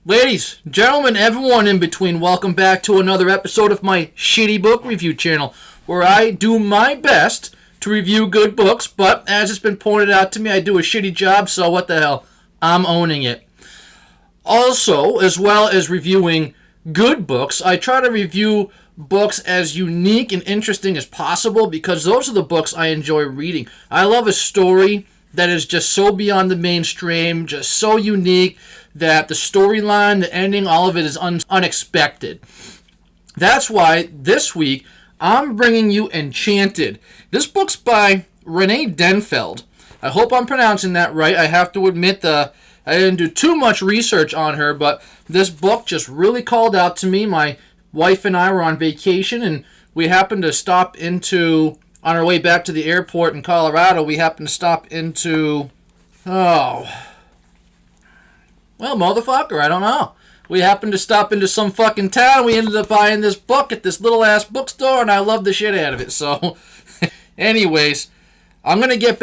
Ladies, gentlemen, everyone in between, welcome back to another episode of my shitty book review channel, where I do my best to review good books, but as it's been pointed out to me, I do a shitty job, so what the hell, I'm owning it. Also, as well as reviewing good books, I try to review books as unique and interesting as possible, because those are the books I enjoy reading. I love a story that is just so beyond the mainstream, just so unique, that the storyline, the ending, all of it is unexpected. That's why this week I'm bringing you Enchanted. This book's by Rene Denfeld. I hope I'm pronouncing that right. I have to admit I didn't do too much research on her, but this book just really called out to me. My wife and I were on vacation, and we happened to stop into, on our way back to the airport in Colorado, we happened to stop into, motherfucker, I don't know. We happened to stop into some fucking town. We ended up buying this book at this little ass bookstore, and I love the shit out of it. So, anyways, I'm going to get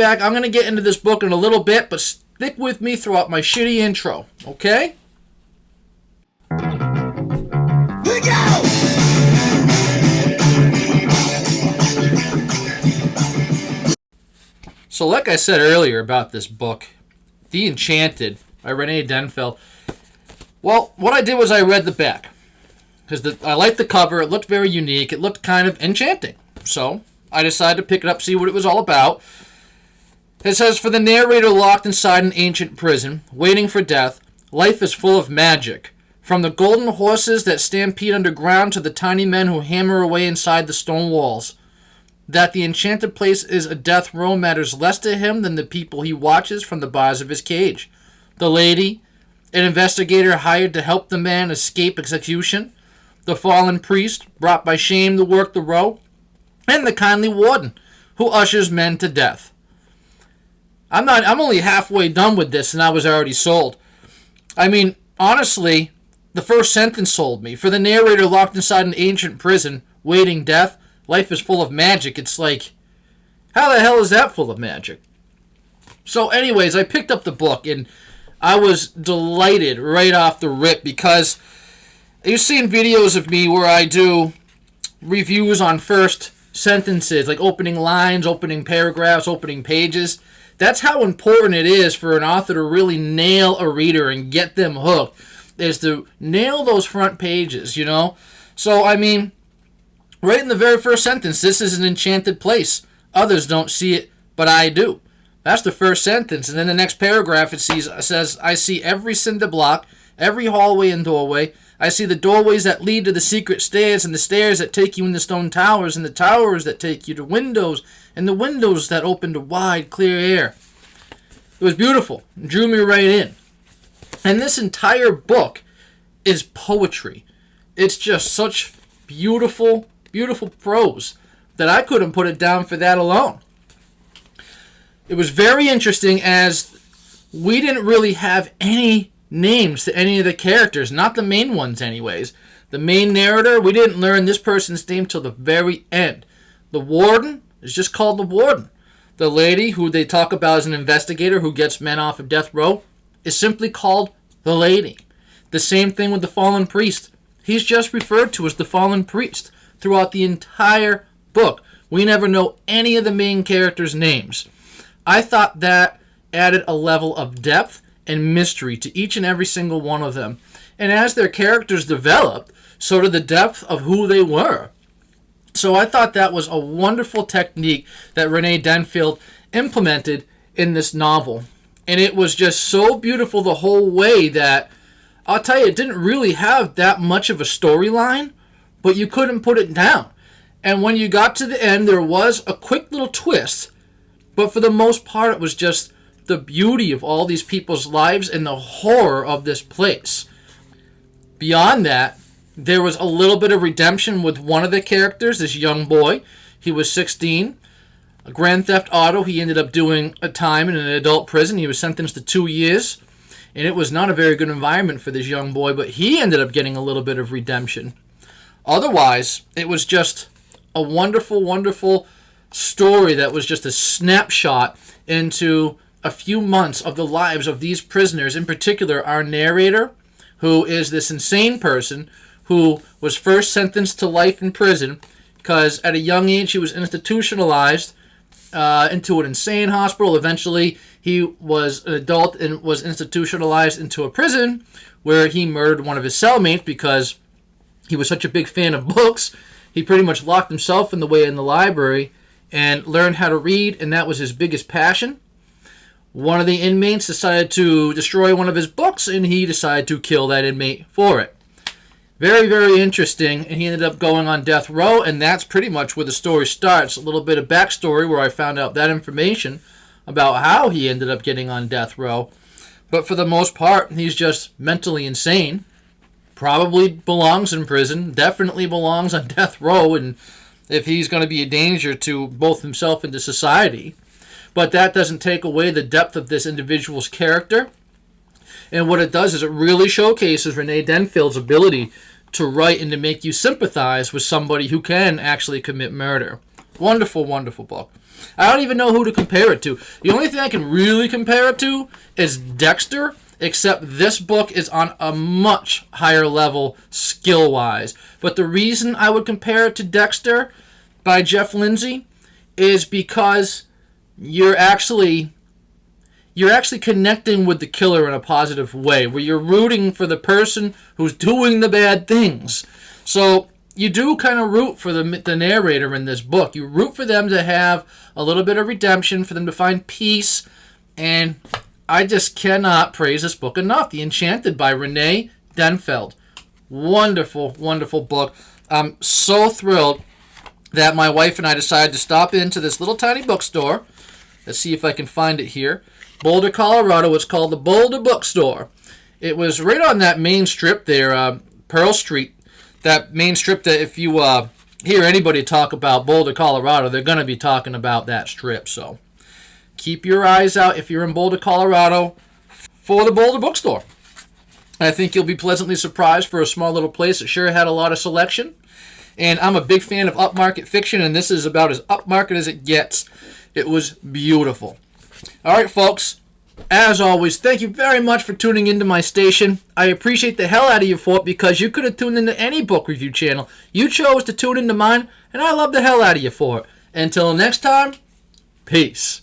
into this book in a little bit, but stick with me throughout my shitty intro, okay? Here we go! So, like I said earlier about this book, The Enchanted by Rene Denfeld. Well, what I did was I read the back, because I liked the cover. It looked very unique. It looked kind of enchanting. So I decided to pick it up, see what it was all about. It says, for the narrator locked inside an ancient prison, waiting for death, life is full of magic. From the golden horses that stampede underground to the tiny men who hammer away inside the stone walls. That the enchanted place is a death row matters less to him than the people he watches from the bars of his cage. The lady, an investigator hired to help the man escape execution, the fallen priest brought by shame to work the row, and the kindly warden who ushers men to death. I'm only halfway done with this and I was already sold. I mean, honestly, the first sentence sold me. For the narrator locked inside an ancient prison, waiting death, life is full of magic. It's like, how the hell is that full of magic? So anyways, I picked up the book and I was delighted right off the rip, because you've seen videos of me where I do reviews on first sentences, like opening lines, opening paragraphs, opening pages. That's how important it is for an author to really nail a reader and get them hooked, is to nail those front pages, you know? So, I mean, right in the very first sentence, this is an enchanted place. Others don't see it, but I do. That's the first sentence. And then the next paragraph it says, I see every cinder block, every hallway and doorway. I see the doorways that lead to the secret stairs, and the stairs that take you into stone towers, and the towers that take you to windows, and the windows that open to wide, clear air. It was beautiful. It drew me right in. And this entire book is poetry. It's just such beautiful, beautiful prose that I couldn't put it down for that alone. It was very interesting, as we didn't really have any names to any of the characters, not the main ones anyways. The main narrator, we didn't learn this person's name till the very end. The warden is just called the warden. The lady, who they talk about as an investigator who gets men off of death row, is simply called the lady. The same thing with the fallen priest. He's just referred to as the fallen priest throughout the entire book. We never know any of the main characters' names. I thought that added a level of depth and mystery to each and every single one of them. And as their characters developed, so did the depth of who they were. So I thought that was a wonderful technique that Rene Denfeld implemented in this novel. And it was just so beautiful the whole way that, I'll tell you, it didn't really have that much of a storyline, but you couldn't put it down. And when you got to the end, there was a quick little twist. But for the most part, it was just the beauty of all these people's lives and the horror of this place. Beyond that, there was a little bit of redemption with one of the characters, this young boy. He was 16. A Grand Theft Auto, he ended up doing a time in an adult prison. He was sentenced to 2 years. And it was not a very good environment for this young boy, but he ended up getting a little bit of redemption. Otherwise, it was just a wonderful, wonderful story that was just a snapshot into a few months of the lives of these prisoners, in particular our narrator, who is this insane person who was first sentenced to life in prison because at a young age he was institutionalized into an insane hospital. Eventually, he was an adult and was institutionalized into a prison where he murdered one of his cellmates because he was such a big fan of books. He pretty much locked himself in the library and learned how to read, and that was his biggest passion. One of the inmates decided to destroy one of his books, and he decided to kill that inmate for it. Very, very interesting, and he ended up going on death row, and that's pretty much where the story starts. A little bit of backstory where I found out that information about how he ended up getting on death row. But for the most part, he's just mentally insane. Probably belongs in prison, definitely belongs on death row, and if he's going to be a danger to both himself and to society. But that doesn't take away the depth of this individual's character. And what it does is it really showcases Rene Denfeld's ability to write and to make you sympathize with somebody who can actually commit murder. Wonderful, wonderful book. I don't even know who to compare it to. The only thing I can really compare it to is Dexter, except this book is on a much higher level skill-wise. But the reason I would compare it to Dexter by Jeff Lindsay is because you're actually connecting with the killer in a positive way, where you're rooting for the person who's doing the bad things. So you do kind of root for the narrator in this book. You root for them to have a little bit of redemption, for them to find peace, and I just cannot praise this book enough. The Enchanted by Rene Denfeld. Wonderful, wonderful book. I'm so thrilled that my wife and I decided to stop into this little tiny bookstore. Let's see if I can find it here. Boulder, Colorado. It's called the Boulder Bookstore. It was right on that main strip there, Pearl Street. That main strip that if you hear anybody talk about Boulder, Colorado, they're going to be talking about that strip. So keep your eyes out if you're in Boulder, Colorado for the Boulder Bookstore. I think you'll be pleasantly surprised for a small little place. It sure had a lot of selection. And I'm a big fan of upmarket fiction, and this is about as upmarket as it gets. It was beautiful. All right, folks. As always, thank you very much for tuning into my station. I appreciate the hell out of you for it because you could have tuned into any book review channel. You chose to tune into mine, and I love the hell out of you for it. Until next time, peace.